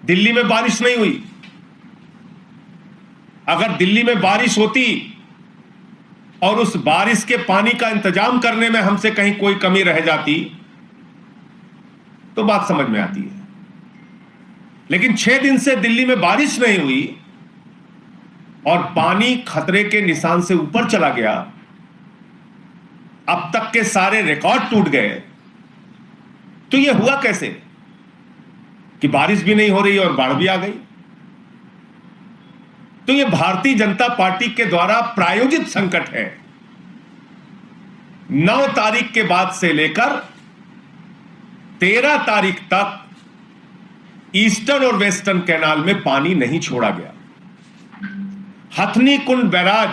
दिल्ली में बारिश नहीं हुई। अगर दिल्ली में बारिश होती और उस बारिश के पानी का इंतजाम करने में हमसे कहीं कोई कमी रह जाती तो बात समझ में आती है। लेकिन 6 दिन से दिल्ली में बारिश नहीं हुई और पानी खतरे के निशान से ऊपर चला गया। अब तक के सारे रिकॉर्ड टूट गए। तो यह हुआ कैसे कि बारिश भी नहीं हो रही और बाढ़ भी आ गई? तो यह भारतीय जनता पार्टी के द्वारा प्रायोजित संकट है। 9 तारीख के बाद से लेकर 13 तारीख तक ईस्टर्न और वेस्टर्न कैनाल में पानी नहीं छोड़ा गया। हथनी कुंड बैराज,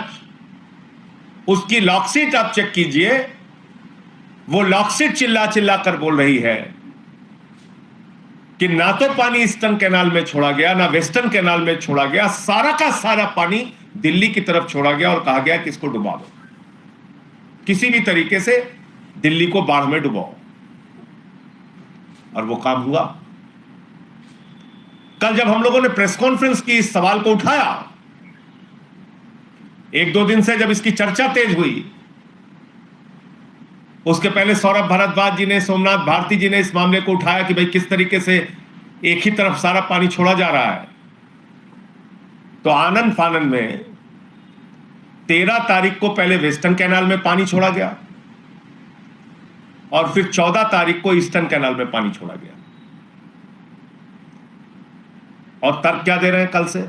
उसकी लॉकशीट आप चेक कीजिए, वो लॉकशीट चिल्ला चिल्ला कर बोल रही है कि ना तो पानी ईस्टर्न कैनाल में छोड़ा गया ना वेस्टर्न कैनाल में छोड़ा गया, सारा का सारा पानी दिल्ली की तरफ छोड़ा गया और कहा गया कि इसको डुबा दो, किसी भी तरीके से दिल्ली को बाढ़ में डुबाओ। और वो काम हुआ। कल जब हम लोगों ने प्रेस कॉन्फ्रेंस की इस सवाल को उठाया, 1-2 दिन से जब इसकी चर्चा तेज हुई, उसके पहले सौरभ भारद्वाज जी ने, सोमनाथ भारती जी ने इस मामले को उठाया कि भाई किस तरीके से एक ही तरफ सारा पानी छोड़ा जा रहा है। तो आनंद फानन में 13 तारीख को पहले वेस्टर्न कैनाल में पानी छोड़ा गया और फिर 14 तारीख को ईस्टर्न कैनाल में पानी छोड़ा गया। और तर्क क्या दे रहे हैं कल से?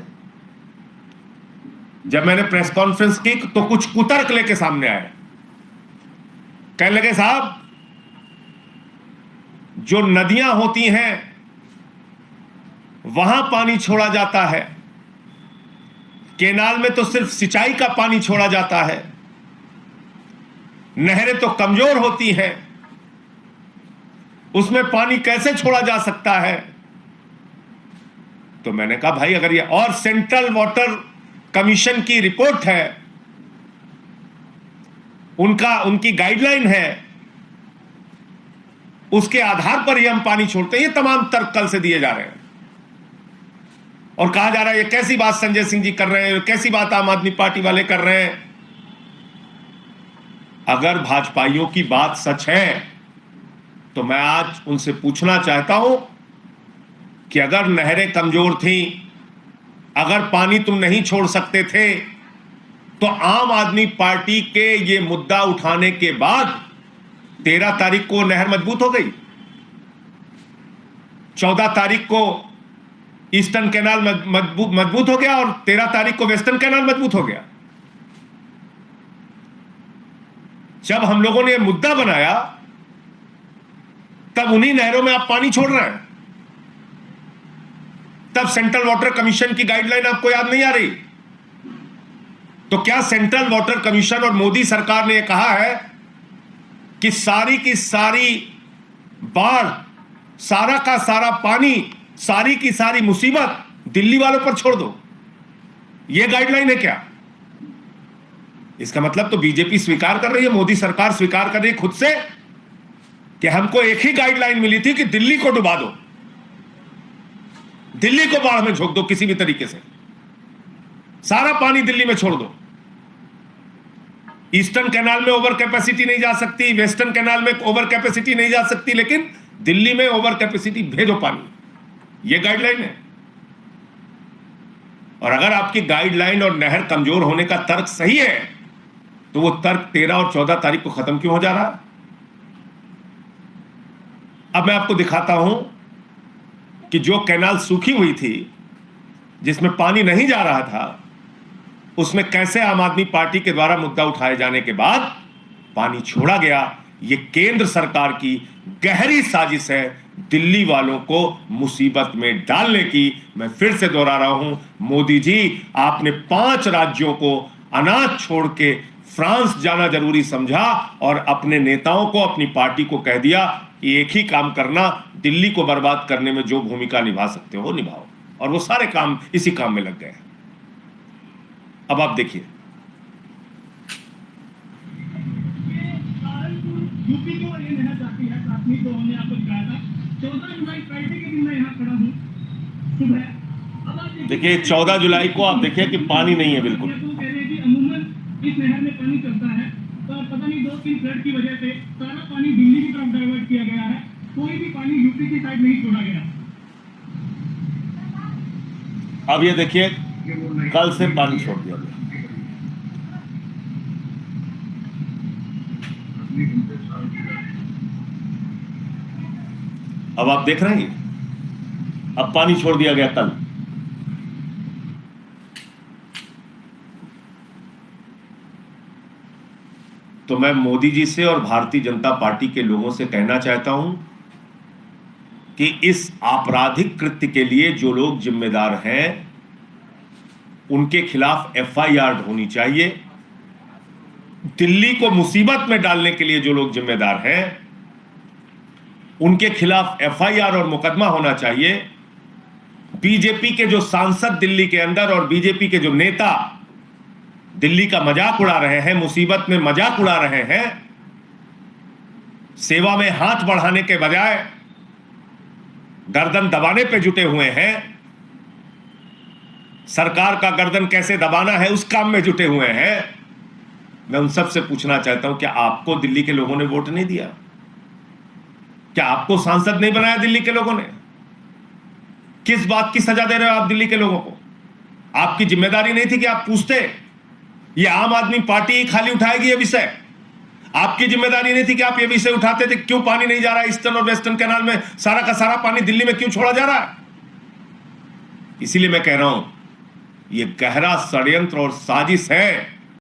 जब मैंने प्रेस कॉन्फ्रेंस की तो कुछ कुतर्क लेके सामने आए। कहने लगे साहब, जो नदियां होती हैं वहां पानी छोड़ा जाता है, केनाल में तो सिर्फ सिंचाई का पानी छोड़ा जाता है, नहरें तो कमजोर होती हैं, उसमें पानी कैसे छोड़ा जा सकता है? तो मैंने कहा भाई, अगर ये और सेंट्रल वाटर कमीशन की रिपोर्ट है, उनकी गाइडलाइन है, उसके आधार पर ही हम पानी छोड़ते हैं। ये तमाम तर्क कल से दिए जा रहे हैं और कहा जा रहा है ये कैसी बात संजय सिंह जी कर रहे हैं, कैसी बात आम आदमी पार्टी वाले कर रहे हैं। अगर भाजपाइयों की बात सच है तो मैं आज उनसे पूछना चाहता हूं कि अगर नहरें कमजोर थीं, अगर पानी तुम नहीं छोड़ सकते थे, तो आम आदमी पार्टी के ये मुद्दा उठाने के बाद 13 तारीख को नहर मजबूत हो गई, 14 तारीख को ईस्टर्न कैनाल मजबूत हो गया और 13 तारीख को वेस्टर्न कैनाल मजबूत हो गया। जब हम लोगों ने यह मुद्दा बनाया तब उन्हीं नहरों में आप पानी छोड़ रहे हैं। तब सेंट्रल वाटर कमीशन की गाइडलाइन आपको याद नहीं आ रही? तो क्या सेंट्रल वाटर कमीशन और मोदी सरकार ने यह कहा है कि सारी की सारी बाढ़, सारा का सारा पानी, सारी की सारी मुसीबत दिल्ली वालों पर छोड़ दो? यह गाइडलाइन है क्या? इसका मतलब तो बीजेपी स्वीकार कर रही है, मोदी सरकार स्वीकार कर रही है खुद से कि हमको एक ही गाइडलाइन मिली थी कि दिल्ली को डुबा दो, दिल्ली को बाढ़ में झोंक दो, किसी भी तरीके से सारा पानी दिल्ली में छोड़ दो। ईस्टर्न कैनाल में ओवर कैपेसिटी नहीं जा सकती, वेस्टर्न कैनाल में ओवर कैपेसिटी नहीं जा सकती, लेकिन दिल्ली में ओवर कैपेसिटी भेजो पानी। यह गाइडलाइन है। और अगर आपकी गाइडलाइन और नहर कमजोर होने का तर्क सही है तो वो तर्क 13 और 14 तारीख को खत्म क्यों हो जा रहा? अब मैं आपको दिखाता हूं कि जो कैनाल सूखी हुई थी, जिसमें पानी नहीं जा रहा था, उसमें कैसे आम आदमी पार्टी के द्वारा मुद्दा उठाए जाने के बाद पानी छोड़ा गया। यह केंद्र सरकार की गहरी साजिश है दिल्ली वालों को मुसीबत में डालने की। मैं फिर से दोहरा रहा हूं, मोदी जी, आपने 5 राज्यों को अनाज छोड़ के फ्रांस जाना जरूरी समझा और अपने नेताओं को, अपनी पार्टी को कह दिया कि एक ही काम करना, दिल्ली को बर्बाद करने में जो भूमिका निभा सकते हो निभाओ। और वो सारे काम इसी काम में लग गए। अब आप देखिए, यूपी की ओर ये नहर जाती है, प्राथमिक तो हमने आपको दिखाया था। 14 जुलाई फ्राइडे के दिन मैं यहाँ खड़ा हूँ सुबह देखिए 14 जुलाई को आप देखिए कि पानी नहीं है बिल्कुल। तो कह रहे हैं कि अमूमन इस नहर में पानी चलता है, पर पता नहीं 2-3 फ्लड की वजह से सारा पानी दिल्ली की तरफ डाइवर्ट किया गया है, कोई भी पानी यूपी की साइड नहीं छोड़ा गया। अब ये देखिए कल से पानी छोड़ दिया गया। अब आप देख रहे हैं, अब पानी छोड़ दिया गया कल। तो मैं मोदी जी से और भारतीय जनता पार्टी के लोगों से कहना चाहता हूं कि इस आपराधिक कृत्य के लिए जो लोग जिम्मेदार हैं उनके खिलाफ एफआईआर होनी चाहिए। दिल्ली को मुसीबत में डालने के लिए जो लोग जिम्मेदार हैं उनके खिलाफ एफआईआर और मुकदमा होना चाहिए। बीजेपी के जो सांसद दिल्ली के अंदर और बीजेपी के जो नेता दिल्ली का मजाक उड़ा रहे हैं, मुसीबत में मजाक उड़ा रहे हैं, सेवा में हाथ बढ़ाने के बजाय गर्दन दबाने पे जुटे हुए हैं, सरकार का गर्दन कैसे दबाना है उस काम में जुटे हुए हैं। मैं उन सब से पूछना चाहता हूं, क्या आपको दिल्ली के लोगों ने वोट नहीं दिया? क्या आपको सांसद नहीं बनाया दिल्ली के लोगों ने? किस बात की सजा दे रहे हो आप दिल्ली के लोगों को? आपकी जिम्मेदारी नहीं थी कि आप पूछते? ये आम आदमी पार्टी ही खाली उठाएगी ये विषय। आपकी जिम्मेदारी नहीं थी कि आप ये विषय उठाते थे, क्यों पानी नहीं जा रहा है ईस्टर्न और वेस्टर्न कैनाल में, सारा का सारा पानी दिल्ली में क्यों छोड़ा जा रहा है? इसीलिए मैं कह रहा हूं ये गहरा षड्यंत्र और साजिश है